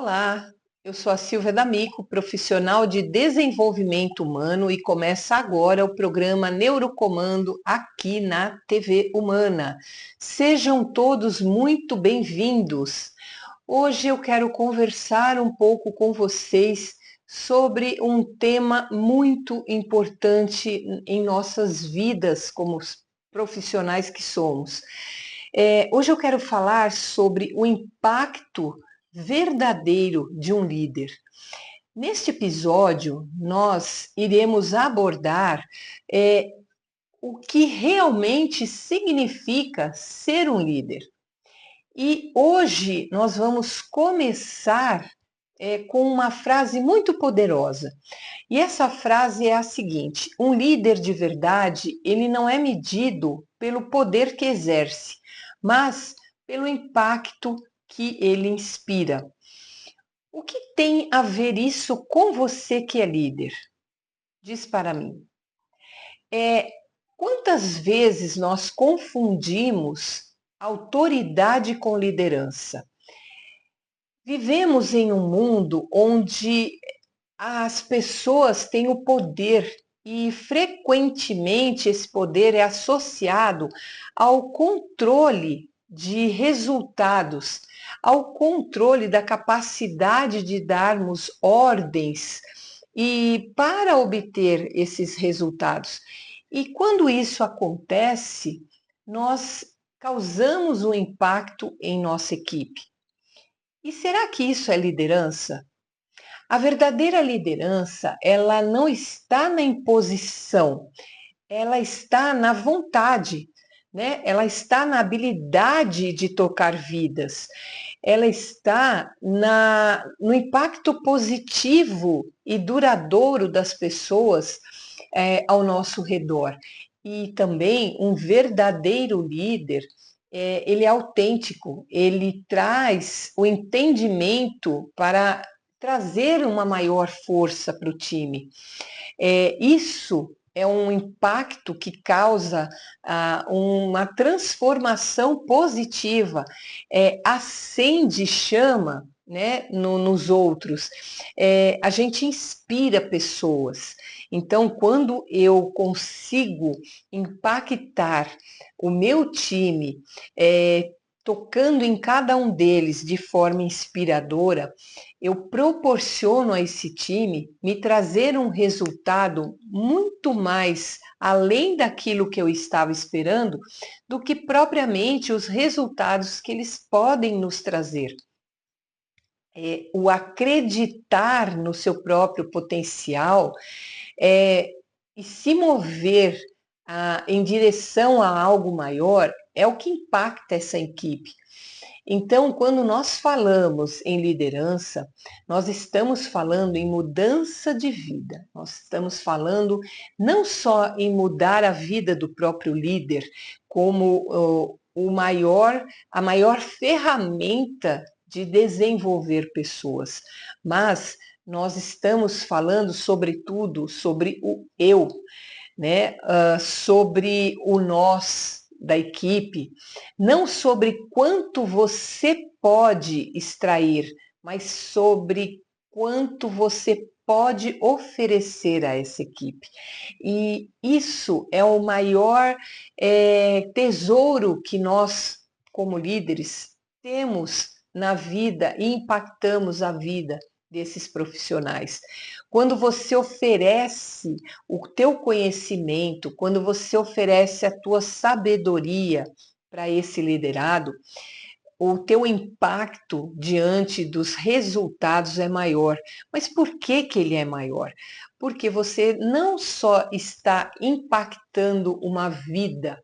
Olá, eu sou a Silvia D'Amico, profissional de desenvolvimento humano e começa agora o programa Neurocomando aqui na TV Humana. Sejam todos muito bem-vindos. Hoje eu quero conversar um pouco com vocês sobre um tema muito importante em nossas vidas como profissionais que somos. Hoje eu quero falar sobre o impacto verdadeiro de um líder. Neste episódio, nós iremos abordar o que realmente significa ser um líder. E hoje nós vamos começar com uma frase muito poderosa. E essa frase é a seguinte: um líder de verdade, ele não é medido pelo poder que exerce, mas pelo impacto que ele inspira. O que tem a ver isso com você que é líder? Diz para mim. Quantas vezes nós confundimos autoridade com liderança? Vivemos em um mundo onde as pessoas têm o poder e frequentemente esse poder é associado ao controle de resultados, ao controle da capacidade de darmos ordens e para obter esses resultados. E quando isso acontece, nós causamos um impacto em nossa equipe. E será que isso é liderança? A verdadeira liderança, ela não está na imposição, ela está na vontade, né? Ela está na habilidade de tocar vidas, ela está no impacto positivo e duradouro das pessoas ao nosso redor. E também um verdadeiro líder, ele é autêntico, ele traz o entendimento para trazer uma maior força para o time. Isso é um impacto que causa uma transformação positiva, acende chama, né, nos outros. A gente inspira pessoas. Então, quando eu consigo impactar o meu time, tocando em cada um deles de forma inspiradora, eu proporciono a esse time me trazer um resultado muito mais além daquilo que eu estava esperando, do que propriamente os resultados que eles podem nos trazer. O acreditar no seu próprio potencial e se mover em direção a algo maior é o que impacta essa equipe. Então, quando nós falamos em liderança, nós estamos falando em mudança de vida. Nós estamos falando não só em mudar a vida do próprio líder, como a maior ferramenta de desenvolver pessoas, mas nós estamos falando, sobretudo, sobre o eu, né? Sobre o nós da equipe, não sobre quanto você pode extrair, mas sobre quanto você pode oferecer a essa equipe. E isso é o maior tesouro que nós, como líderes, temos na vida e impactamos a vida desses profissionais. Quando você oferece o teu conhecimento, quando você oferece a tua sabedoria para esse liderado, o teu impacto diante dos resultados é maior. Mas por que que ele é maior? Porque você não só está impactando uma vida,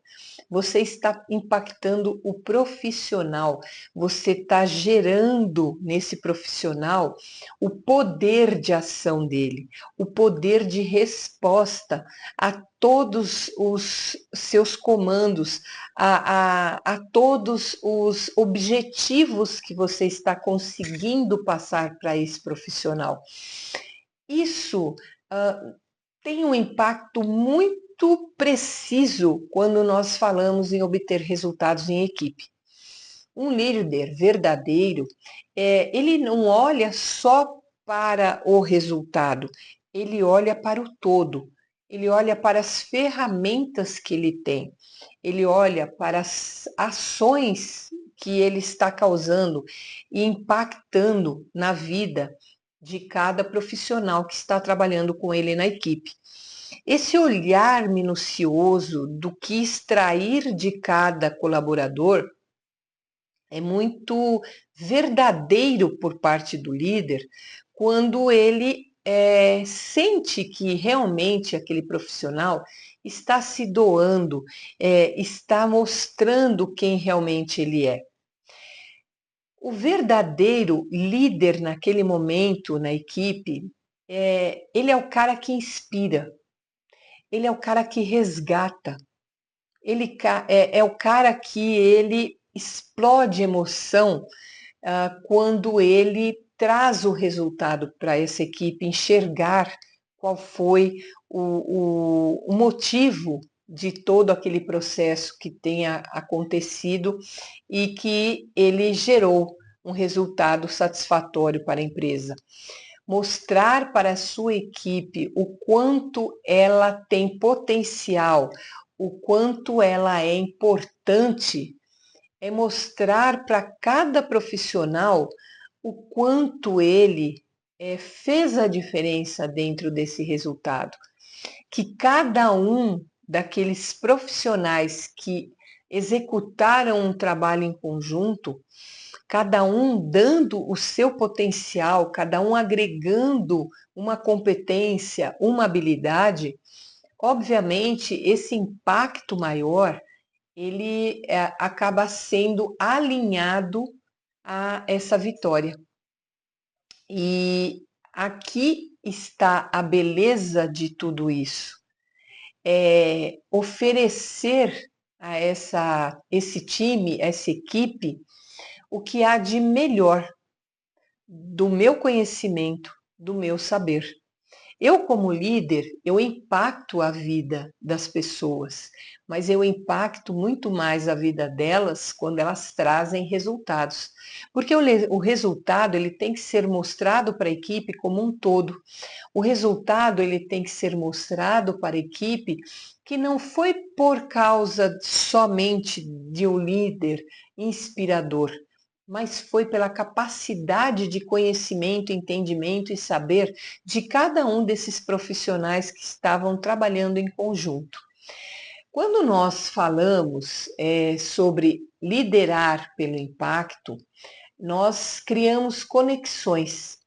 você está impactando o profissional, você está gerando nesse profissional o poder de ação dele, o poder de resposta a todos os seus comandos, a todos os objetivos que você está conseguindo passar para esse profissional. Isso tem um impacto muito preciso quando nós falamos em obter resultados em equipe. Um líder verdadeiro, ele não olha só para o resultado, ele olha para o todo, ele olha para as ferramentas que ele tem, ele olha para as ações que ele está causando e impactando na vida de cada profissional que está trabalhando com ele na equipe. Esse olhar minucioso do que extrair de cada colaborador é muito verdadeiro por parte do líder quando ele sente que realmente aquele profissional está se doando, está mostrando quem realmente ele é. O verdadeiro líder naquele momento na equipe, ele é o cara que inspira, ele é o cara que resgata, é o cara que ele explode emoção quando ele traz o resultado para essa equipe enxergar qual foi o motivo de todo aquele processo que tenha acontecido e que ele gerou um resultado satisfatório para a empresa. Mostrar para a sua equipe o quanto ela tem potencial, o quanto ela é importante, é mostrar para cada profissional o quanto ele fez a diferença dentro desse resultado. Que cada um daqueles profissionais que executaram um trabalho em conjunto, cada um dando o seu potencial, cada um agregando uma competência, uma habilidade, obviamente esse impacto maior ele acaba sendo alinhado a essa vitória. E aqui está a beleza de tudo isso. Oferecer a esse time, essa equipe, o que há de melhor do meu conhecimento, do meu saber. Eu, como líder, eu impacto a vida das pessoas, mas eu impacto muito mais a vida delas quando elas trazem resultados. Porque o resultado ele tem que ser mostrado para a equipe como um todo. O resultado ele tem que ser mostrado para a equipe que não foi por causa somente de um líder inspirador, mas foi pela capacidade de conhecimento, entendimento e saber de cada um desses profissionais que estavam trabalhando em conjunto. Quando nós falamos sobre liderar pelo impacto, nós criamos conexões.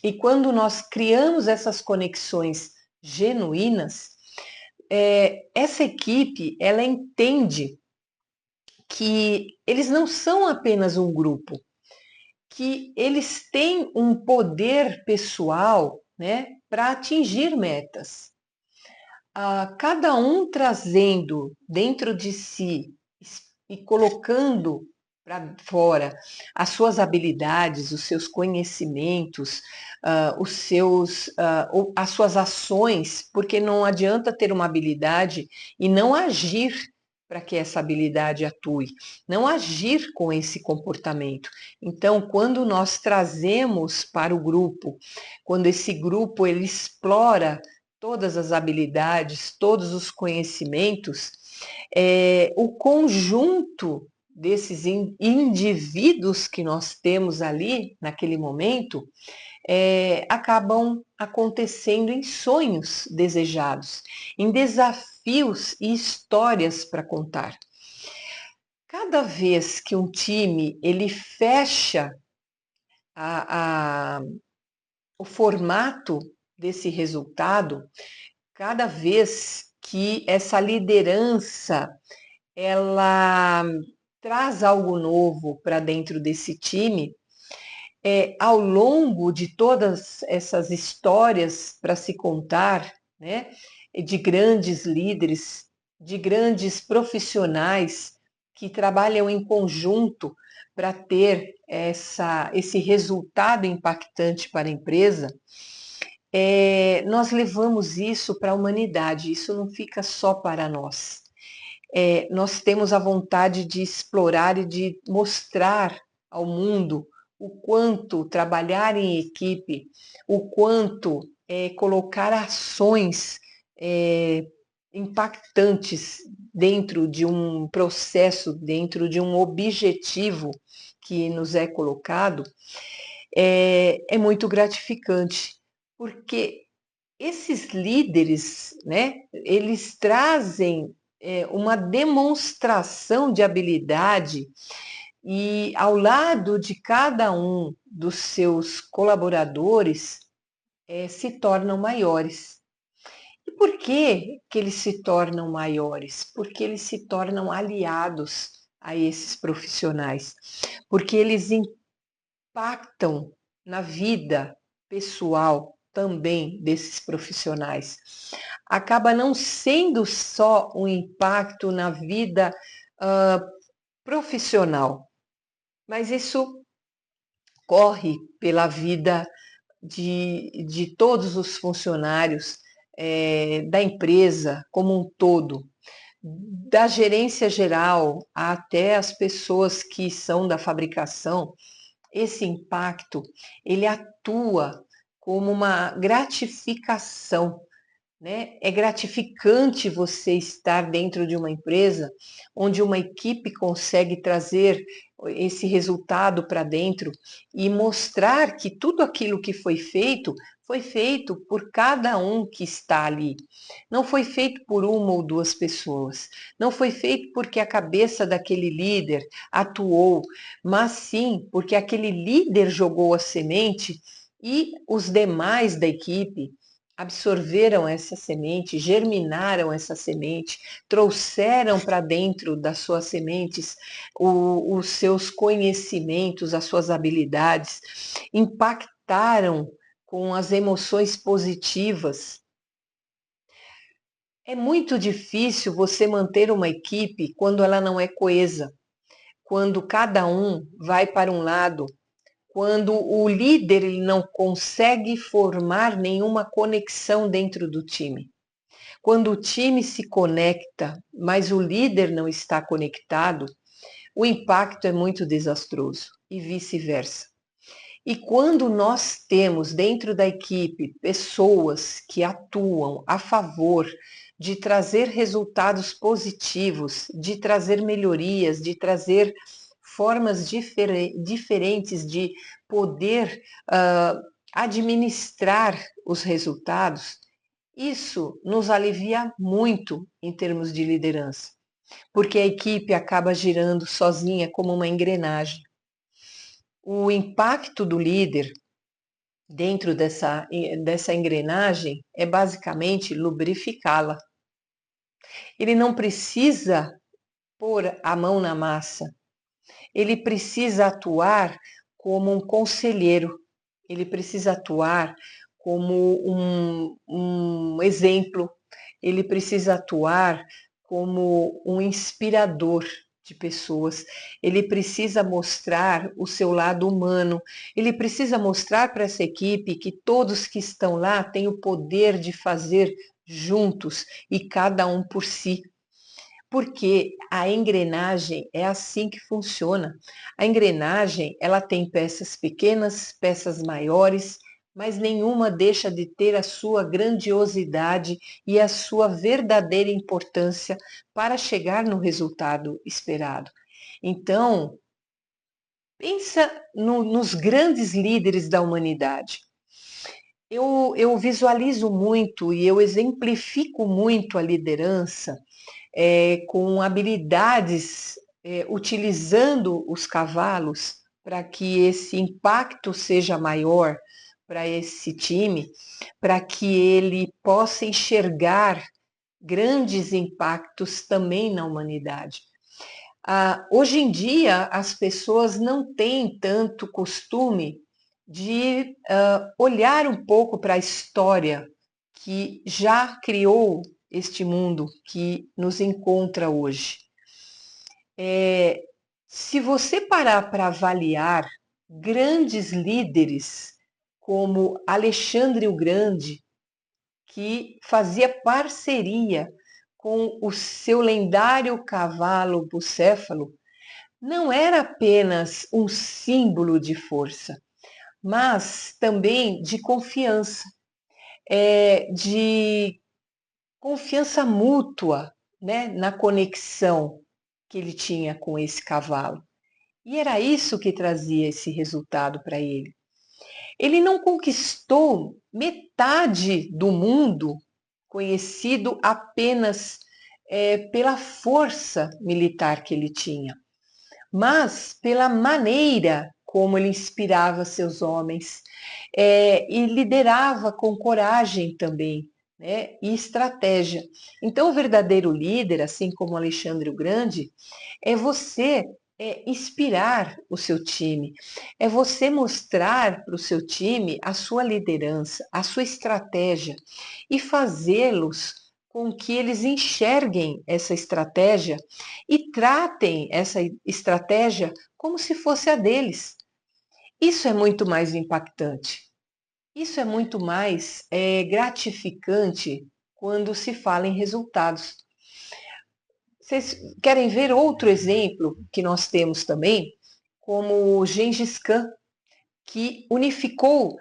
E quando nós criamos essas conexões genuínas, essa equipe, ela entende que eles não são apenas um grupo, que eles têm um poder pessoal, né, para atingir metas. Cada um trazendo dentro de si e colocando para fora as suas habilidades, os seus conhecimentos, as suas ações, porque não adianta ter uma habilidade e não agir para que essa habilidade atue, não agir com esse comportamento. Então, quando nós trazemos para o grupo, quando esse grupo ele explora todas as habilidades, todos os conhecimentos, o conjunto desses indivíduos que nós temos ali naquele momento acabam acontecendo em sonhos desejados, em desafios e histórias para contar. Cada vez que um time ele fecha o formato desse resultado, cada vez que essa liderança ela traz algo novo para dentro desse time, ao longo de todas essas histórias para se contar, né, de grandes líderes, de grandes profissionais que trabalham em conjunto para ter esse resultado impactante para a empresa, nós levamos isso para a humanidade, isso não fica só para nós. Nós temos a vontade de explorar e de mostrar ao mundo o quanto trabalhar em equipe, o quanto colocar ações impactantes dentro de um processo, dentro de um objetivo que nos é colocado, é muito gratificante, porque esses líderes, né, eles trazem uma demonstração de habilidade e ao lado de cada um dos seus colaboradores se tornam maiores. E por que eles se tornam maiores? Porque eles se tornam aliados a esses profissionais, porque eles impactam na vida pessoal também desses profissionais. Acaba não sendo só um impacto na vida profissional, mas isso corre pela vida de todos os funcionários da empresa como um todo, da gerência geral até as pessoas que são da fabricação. Esse impacto, ele atua como uma gratificação, né? É gratificante você estar dentro de uma empresa onde uma equipe consegue trazer esse resultado para dentro e mostrar que tudo aquilo que foi feito por cada um que está ali. Não foi feito por uma ou duas pessoas. Não foi feito porque a cabeça daquele líder atuou, mas sim porque aquele líder jogou a semente e os demais da equipe absorveram essa semente, germinaram essa semente, trouxeram para dentro das suas sementes os seus conhecimentos, as suas habilidades, impactaram com as emoções positivas. É muito difícil você manter uma equipe quando ela não é coesa, quando cada um vai para um lado, quando o líder ele não consegue formar nenhuma conexão dentro do time. Quando o time se conecta, mas o líder não está conectado, o impacto é muito desastroso e vice-versa. E quando nós temos dentro da equipe pessoas que atuam a favor de trazer resultados positivos, de trazer melhorias, de trazer formas diferentes de poder administrar os resultados, isso nos alivia muito em termos de liderança, porque a equipe acaba girando sozinha como uma engrenagem. O impacto do líder dentro dessa engrenagem é basicamente lubrificá-la. Ele não precisa pôr a mão na massa, ele precisa atuar como um conselheiro, ele precisa atuar como um exemplo, ele precisa atuar como um inspirador de pessoas, ele precisa mostrar o seu lado humano, ele precisa mostrar para essa equipe que todos que estão lá têm o poder de fazer juntos e cada um por si. Porque a engrenagem é assim que funciona. A engrenagem, ela tem peças pequenas, peças maiores, mas nenhuma deixa de ter a sua grandiosidade e a sua verdadeira importância para chegar no resultado esperado. Então, pensa nos grandes líderes da humanidade. Eu visualizo muito e eu exemplifico muito a liderança com habilidades, utilizando os cavalos para que esse impacto seja maior para esse time, para que ele possa enxergar grandes impactos também na humanidade. Hoje em dia, as pessoas não têm tanto costume de olhar um pouco para a história que já criou este mundo que nos encontra hoje. Se você parar para avaliar grandes líderes como Alexandre o Grande, que fazia parceria com o seu lendário cavalo Bucéfalo, não era apenas um símbolo de força, mas também de confiança, de confiança mútua, né, na conexão que ele tinha com esse cavalo. E era isso que trazia esse resultado para ele. Ele não conquistou metade do mundo conhecido apenas pela força militar que ele tinha, mas pela maneira como ele inspirava seus homens e liderava com coragem também, né, e estratégia. Então, o verdadeiro líder, assim como Alexandre o Grande, é você inspirar o seu time, é você mostrar para o seu time a sua liderança, a sua estratégia e fazê-los com que eles enxerguem essa estratégia e tratem essa estratégia como se fosse a deles. Isso é muito mais impactante. Isso é muito mais gratificante quando se fala em resultados. Vocês querem ver outro exemplo que nós temos também, como o Gengis Khan, que unificou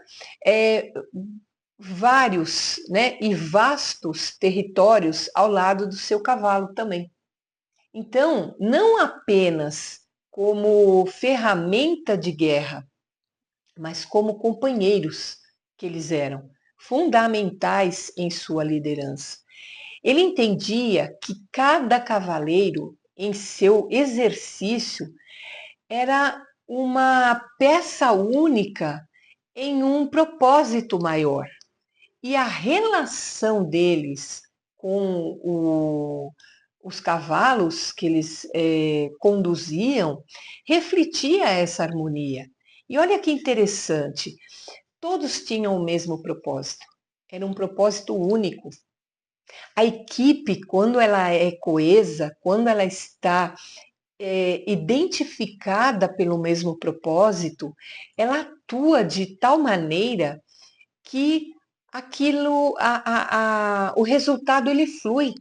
vários, né, e vastos territórios ao lado do seu cavalo também. Então, não apenas como ferramenta de guerra, mas como companheiros que eles eram, fundamentais em sua liderança. Ele entendia que cada cavaleiro, em seu exercício, era uma peça única em um propósito maior. E a relação deles com os cavalos que eles conduziam refletia essa harmonia. E olha que interessante, todos tinham o mesmo propósito, era um propósito único. A equipe, quando ela é coesa, quando ela está identificada pelo mesmo propósito, ela atua de tal maneira que aquilo, o resultado ele flui,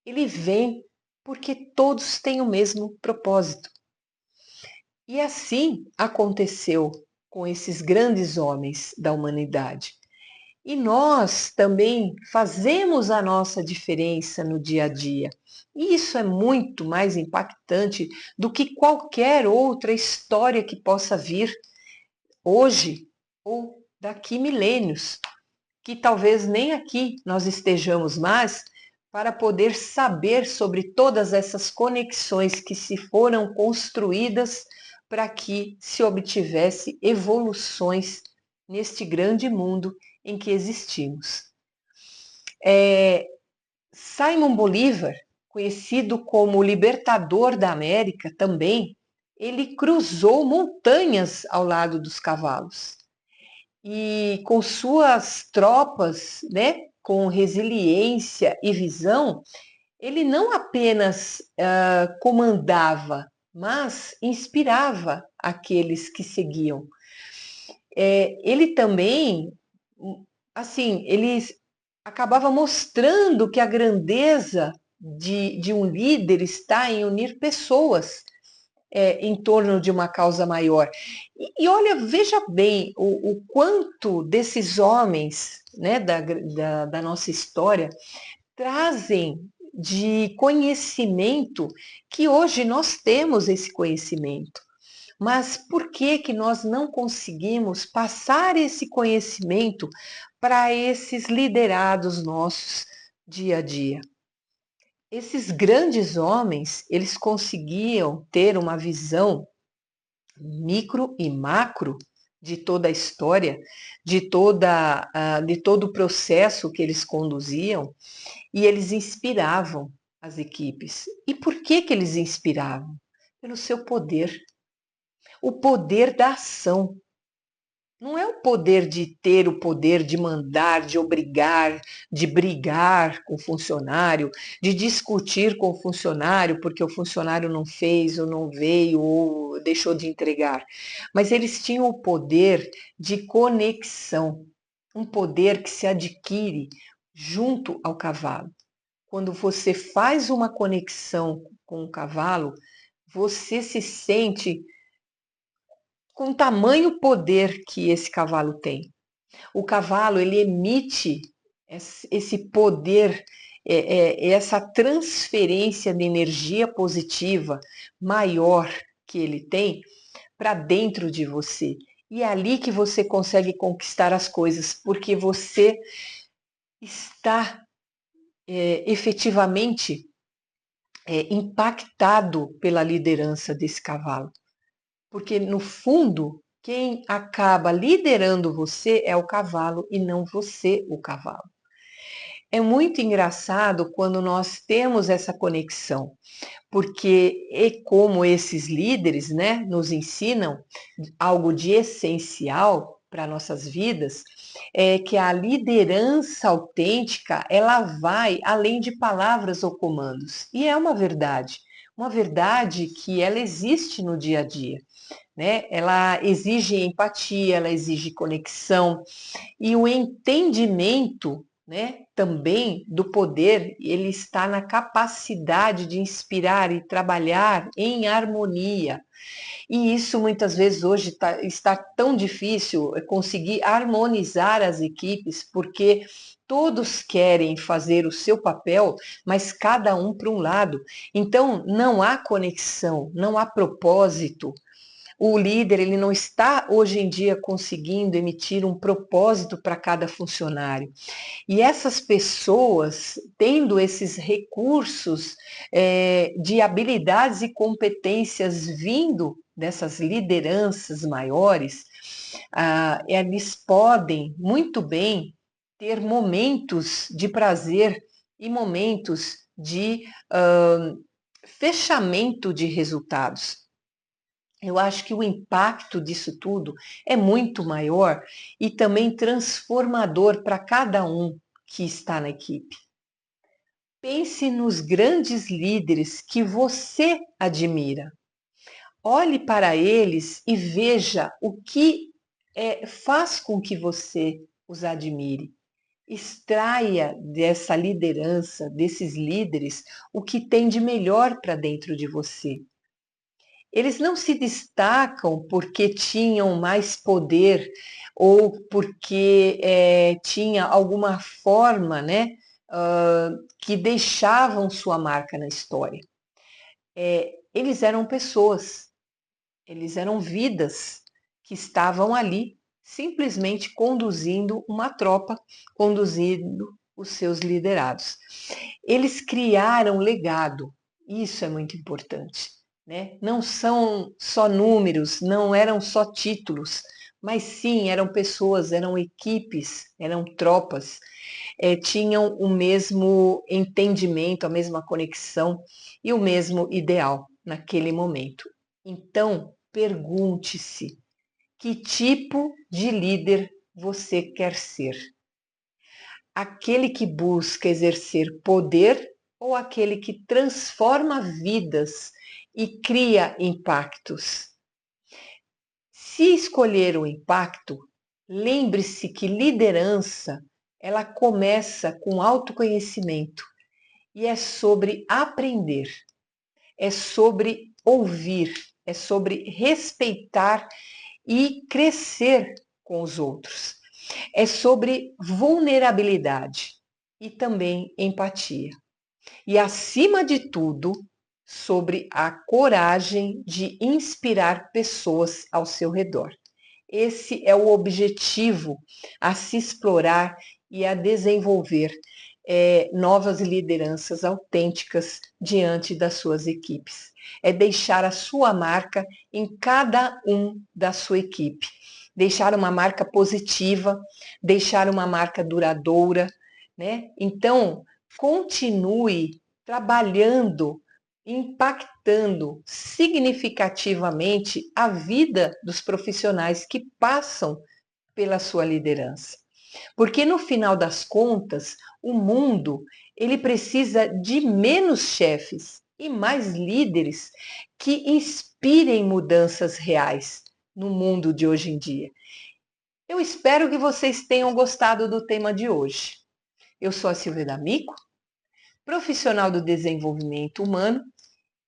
ele vem, porque todos têm o mesmo propósito. E assim aconteceu com esses grandes homens da humanidade. E nós também fazemos a nossa diferença no dia a dia. E isso é muito mais impactante do que qualquer outra história que possa vir hoje ou daqui milênios, que talvez nem aqui nós estejamos mais para poder saber sobre todas essas conexões que se foram construídas para que se obtivesse evoluções neste grande mundo em que existimos. Simon Bolívar, conhecido como o libertador da América também, ele cruzou montanhas ao lado dos cavalos. E com suas tropas, né, com resiliência e visão, ele não apenas comandava, mas inspirava aqueles que seguiam. Ele também, assim, ele acabava mostrando que a grandeza de um líder está em unir pessoas em torno de uma causa maior. E olha, veja bem o quanto desses homens, né, da nossa história trazem de conhecimento que hoje nós temos esse conhecimento. Mas por que que nós não conseguimos passar esse conhecimento para esses liderados nossos dia a dia? Esses grandes homens, eles conseguiam ter uma visão micro e macro de toda a história, de todo o processo que eles conduziam, e eles inspiravam as equipes. E por que que eles inspiravam? Pelo seu poder, o poder da ação. Não é o poder de ter o poder de mandar, de obrigar, de brigar com o funcionário, de discutir com o funcionário porque o funcionário não fez ou não veio ou deixou de entregar. Mas eles tinham o poder de conexão, um poder que se adquire junto ao cavalo. Quando você faz uma conexão com o cavalo, você se sente com tamanho poder que esse cavalo tem. O cavalo, ele emite esse poder, essa transferência de energia positiva maior que ele tem para dentro de você. E é ali que você consegue conquistar as coisas, porque você está efetivamente impactado pela liderança desse cavalo. Porque, no fundo, quem acaba liderando você é o cavalo e não você, o cavalo. É muito engraçado quando nós temos essa conexão, porque é como esses líderes, né, nos ensinam algo de essencial para nossas vidas, é que a liderança autêntica, ela vai além de palavras ou comandos. E é uma verdade que ela existe no dia a dia, né? Ela exige empatia, ela exige conexão e o entendimento, né, também do poder, ele está na capacidade de inspirar e trabalhar em harmonia. E isso muitas vezes hoje está tão difícil conseguir harmonizar as equipes, porque todos querem fazer o seu papel, mas cada um para um lado. Então não há conexão, não há propósito. O líder, ele não está hoje em dia conseguindo emitir um propósito para cada funcionário. E essas pessoas, tendo esses recursos de habilidades e competências vindo dessas lideranças maiores, eles podem muito bem ter momentos de prazer e momentos de fechamento de resultados. Eu acho que o impacto disso tudo é muito maior e também transformador para cada um que está na equipe. Pense nos grandes líderes que você admira. Olhe para eles e veja o que faz com que você os admire. Extraia dessa liderança, desses líderes, o que tem de melhor para dentro de você. Eles não se destacam porque tinham mais poder ou porque tinha alguma forma, né, que deixavam sua marca na história. Eles eram pessoas, eles eram vidas que estavam ali simplesmente conduzindo uma tropa, conduzindo os seus liderados. Eles criaram legado, isso é muito importante. Né? Não são só números, não eram só títulos, mas sim eram pessoas, eram equipes, eram tropas, tinham o mesmo entendimento, a mesma conexão e o mesmo ideal naquele momento. Então, pergunte-se: que tipo de líder você quer ser? Aquele que busca exercer poder ou aquele que transforma vidas e cria impactos? Se escolher o impacto, lembre-se que liderança, ela começa com autoconhecimento e é sobre aprender, é sobre ouvir, é sobre respeitar e crescer com os outros. É sobre vulnerabilidade e também empatia. E, acima de tudo, sobre a coragem de inspirar pessoas ao seu redor. Esse é o objetivo a se explorar e a desenvolver novas lideranças autênticas diante das suas equipes. É deixar a sua marca em cada um da sua equipe. Deixar uma marca positiva, deixar uma marca duradoura, né? Então, continue trabalhando, impactando significativamente a vida dos profissionais que passam pela sua liderança. Porque no final das contas, o mundo, ele precisa de menos chefes e mais líderes que inspirem mudanças reais no mundo de hoje em dia. Eu espero que vocês tenham gostado do tema de hoje. Eu sou a Silvia D'Amico, profissional do desenvolvimento humano,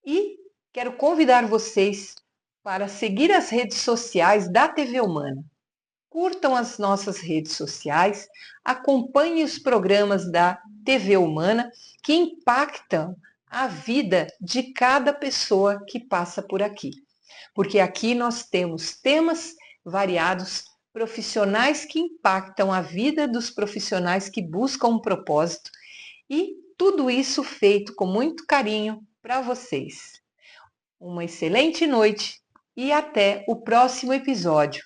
e Quero convidar vocês para seguir as redes sociais da TV Humana. Curtam as nossas redes sociais, acompanhem os programas da TV Humana que impactam a vida de cada pessoa que passa por aqui. Porque aqui nós temos temas variados, profissionais que impactam a vida dos profissionais que buscam um propósito e tudo isso feito com muito carinho para vocês. Uma excelente noite e até o próximo episódio.